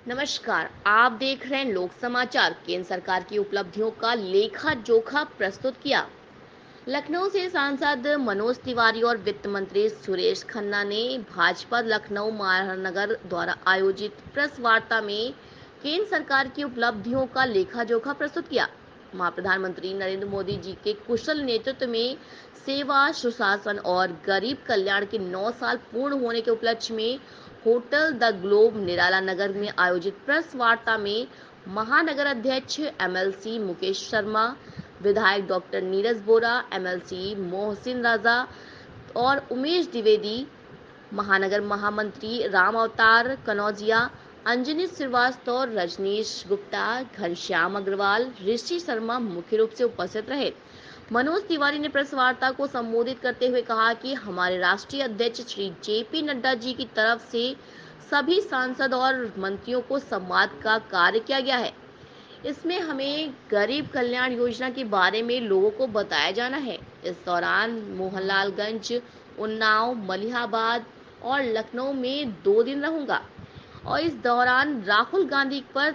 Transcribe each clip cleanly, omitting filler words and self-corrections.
नमस्कार, आप देख रहे हैं लोक समाचार। केंद्र सरकार की उपलब्धियों का लेखा जोखा प्रस्तुत किया। लखनऊ से सांसद मनोज तिवारी और वित्त मंत्री सुरेश खन्ना ने भाजपा लखनऊ महानगर द्वारा आयोजित प्रेस वार्ता में केंद्र सरकार की उपलब्धियों का लेखा जोखा प्रस्तुत किया। प्रधानमंत्री नरेंद्र मोदी जी के कुशल नेतृत्व में सेवा, सुशासन और गरीब कल्याण के 9 साल पूर्ण होने के उपलक्ष्य में होटल द ग्लोब निराला नगर में आयोजित प्रेस वार्ता में महानगर अध्यक्ष एमएलसी मुकेश शर्मा, विधायक डॉक्टर नीरज बोरा, एमएलसी मोहसिन राजा और उमेश द्विवेदी, महानगर महामंत्री राम अवतार कनौजिया, अंजनी श्रीवास्तव, रजनीश गुप्ता, घनश्याम अग्रवाल, ऋषि शर्मा मुख्य रूप से उपस्थित रहे। मनोज तिवारी ने प्रेस वार्ता को संबोधित करते हुए कहा कि हमारे राष्ट्रीय अध्यक्ष श्री जेपी नड्डा जी की तरफ से सभी सांसद और मंत्रियों को संवाद का कार्य किया गया है। इसमें हमें गरीब कल्याण योजना के बारे में लोगों को बताया जाना है। इस दौरान मोहनलालगंज, उन्नाव, मलिहाबाद और लखनऊ में 2 दिन रहूंगा और इस दौरान राहुल गांधी पर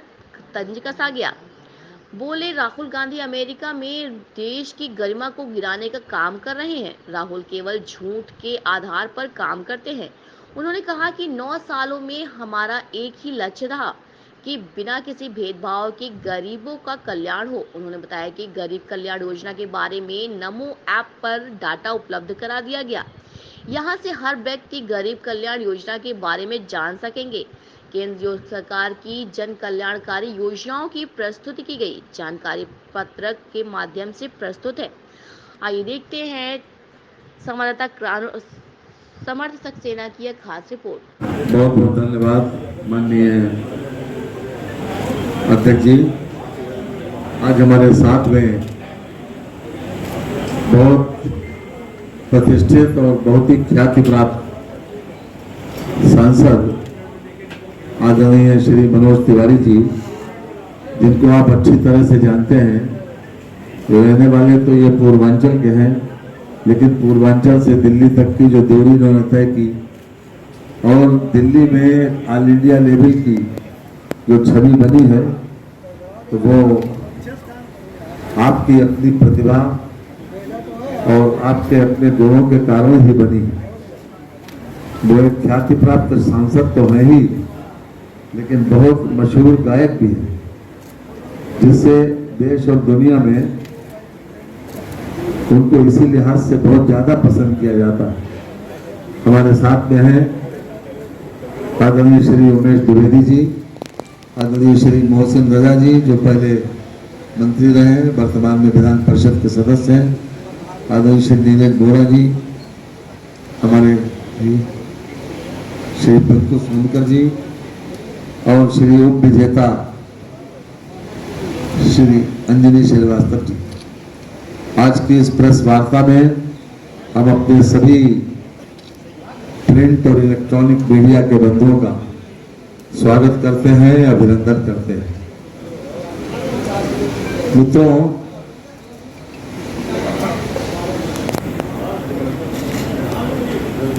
तंज कसा गया। बोले, राहुल गांधी अमेरिका में देश की गरिमा को गिराने का काम कर रहे हैं। राहुल केवल झूठ के आधार पर काम करते हैं। उन्होंने कहा कि 9 सालों में हमारा एक ही लक्ष्य रहा कि बिना किसी भेदभाव के गरीबों का कल्याण हो। उन्होंने बताया कि गरीब कल्याण योजना के बारे में नमो ऐप पर डाटा उपलब्ध करा दिया गया। यहां से हर व्यक्ति गरीब कल्याण योजना के बारे में जान सकेंगे। केंद्र सरकार की जन कल्याणकारी योजनाओं की प्रस्तुति की गई। जानकारी पत्रक के माध्यम से प्रस्तुत है। आइए देखते हैं संवाददाता समर्थ सक्सेना की एक खास रिपोर्ट। बहुत बहुत धन्यवाद माननीय अध्यक्ष जी। आज हमारे साथ में बहुत प्रतिष्ठित और बहुत ही ख्याति प्राप्त सांसद आदरणीय श्री मनोज तिवारी जी, जिनको आप अच्छी तरह से जानते हैं। रहने वाले तो ये पूर्वांचल के हैं, लेकिन पूर्वांचल से दिल्ली तक की जो दूरी उन्होंने तय की और दिल्ली में ऑल इंडिया लेवल की जो छवि बनी है, तो वो आपकी अपनी प्रतिभा और आपके अपने गुणों के कारण ही बनी है। वो एक ख्याति प्राप्त सांसद तो है ही, लेकिन बहुत मशहूर गायक भी है, जिससे देश और दुनिया में उनको इसी लिहाज से बहुत ज्यादा पसंद किया जाता है। हमारे साथ में हैं आदरणीय श्री उमेश द्विवेदी जी, आदरणीय श्री मोहसिन राजा जी, जो पहले मंत्री रहे हैं, वर्तमान में विधान परिषद के सदस्य हैं, आदरणीय श्री नीरज बोरा जी, हमारे श्री पिंटू सोनकर जी और श्री उप विजेता श्री अंजनी श्रीवास्तव जी। आज की इस प्रेस वार्ता में हम अपने सभी प्रिंट और इलेक्ट्रॉनिक मीडिया के बंधुओं का स्वागत करते हैं, अभिनंदन करते हैं। मित्रों,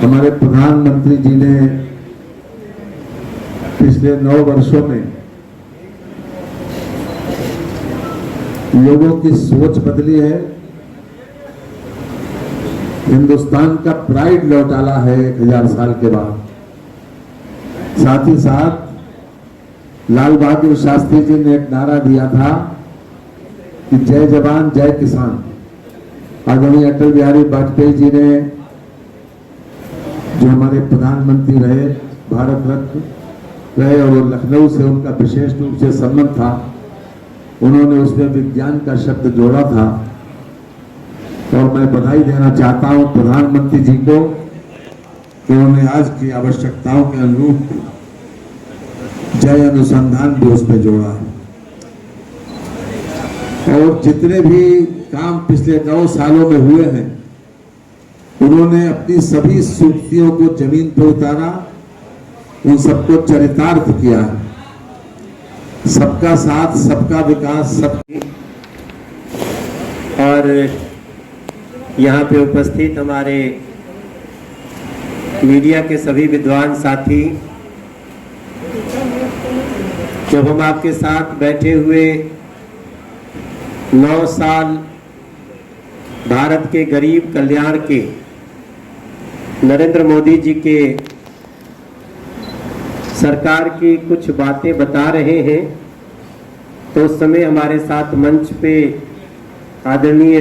हमारे प्रधानमंत्री जी ने पिछले 9 वर्षों में लोगों की सोच बदली है, हिंदुस्तान का प्राइड लौटाला है 1000 साल के बाद। साथ ही साथ लाल बहादुर शास्त्री जी ने एक नारा दिया था कि जय जवान जय किसान। आदरणीय अटल बिहारी वाजपेयी जी ने, जो हमारे प्रधानमंत्री रहे, भारत रत्न रहे और लखनऊ से उनका विशेष रूप से संबंध था, उन्होंने उसमें विज्ञान का शब्द जोड़ा था। और मैं बधाई देना चाहता हूं प्रधानमंत्री जी को कि उन्होंने आज की आवश्यकताओं के अनुरूप जय अनुसंधान भी उसमें जोड़ा है। और जितने भी काम पिछले 9 सालों में हुए हैं, उन्होंने अपनी सभी सूक्तियों को जमीन पर उतारा, उन सबको चरितार्थ किया है। सबका साथ, सबका विकास, सबकी। और यहाँ पे उपस्थित हमारे मीडिया के सभी विद्वान साथी, जब हम आपके साथ बैठे हुए 9 साल भारत के गरीब कल्याण के नरेंद्र मोदी जी के सरकार की कुछ बातें बता रहे हैं, तो उस समय हमारे साथ मंच पे आदरणीय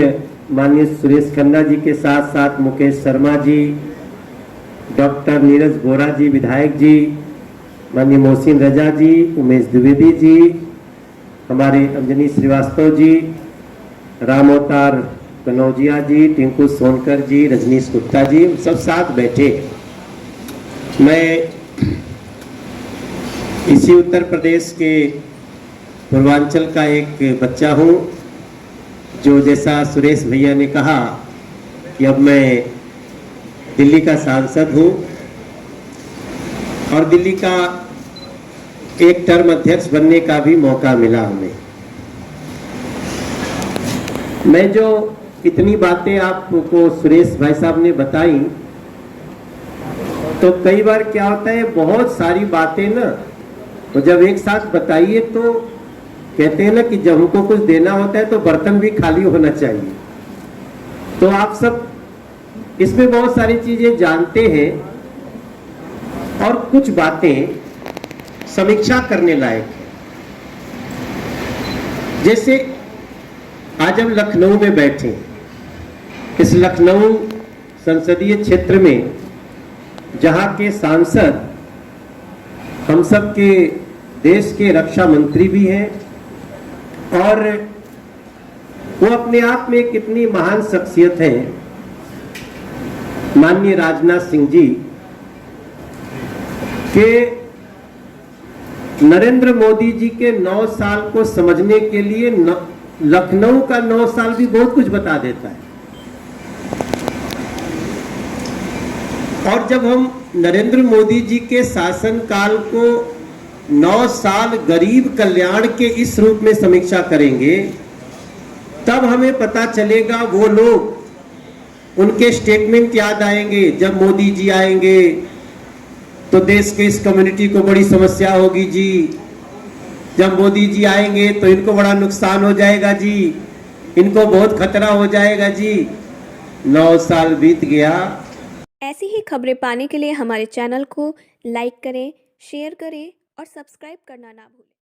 माननीय सुरेश खन्ना जी के साथ साथ मुकेश शर्मा जी, डॉक्टर नीरज बोरा जी विधायक जी, माननीय मोहसिन रजा जी, उमेश द्विवेदी जी, हमारे अंजनी श्रीवास्तव जी, राम अवतार कनौजिया जी, टिंकू सोनकर जी, रजनीश गुप्ता जी, सब साथ बैठे। मैं इसी उत्तर प्रदेश के पूर्वांचल का एक बच्चा हूँ, जो जैसा सुरेश भैया ने कहा कि अब मैं दिल्ली का सांसद हूँ और दिल्ली का एक टर्म अध्यक्ष बनने का भी मौका मिला हमें। मैं जो इतनी बातें आपको सुरेश भाई साहब ने बताई, तो कई बार क्या होता है, बहुत सारी बातें ना तो जब एक साथ बताइए तो कहते हैं ना कि जब हमको कुछ देना होता है तो बर्तन भी खाली होना चाहिए। तो आप सब इसमें बहुत सारी चीजें जानते हैं और कुछ बातें समीक्षा करने लायक है। जैसे आज हम लखनऊ में बैठे, इस लखनऊ संसदीय क्षेत्र में जहां के सांसद हम सब के देश के रक्षा मंत्री भी हैं और वो अपने आप में कितनी महान शख्सियत है, माननीय राजनाथ सिंह जी के नरेंद्र मोदी जी के 9 साल को समझने के लिए लखनऊ का 9 साल भी बहुत कुछ बता देता है। और जब हम नरेंद्र मोदी जी के शासनकाल को 9 साल गरीब कल्याण के इस रूप में समीक्षा करेंगे, तब हमें पता चलेगा, वो लोग उनके स्टेटमेंट याद आएंगे। जब मोदी जी आएंगे तो देश के इस कम्युनिटी को बड़ी समस्या होगी जी, जब मोदी जी आएंगे तो इनको बड़ा नुकसान हो जाएगा जी, इनको बहुत खतरा हो जाएगा जी। 9 साल बीत गया। ऐसी ही खबरें पाने के लिए हमारे चैनल को लाइक करें, शेयर करें और सब्सक्राइब करना ना भूलें।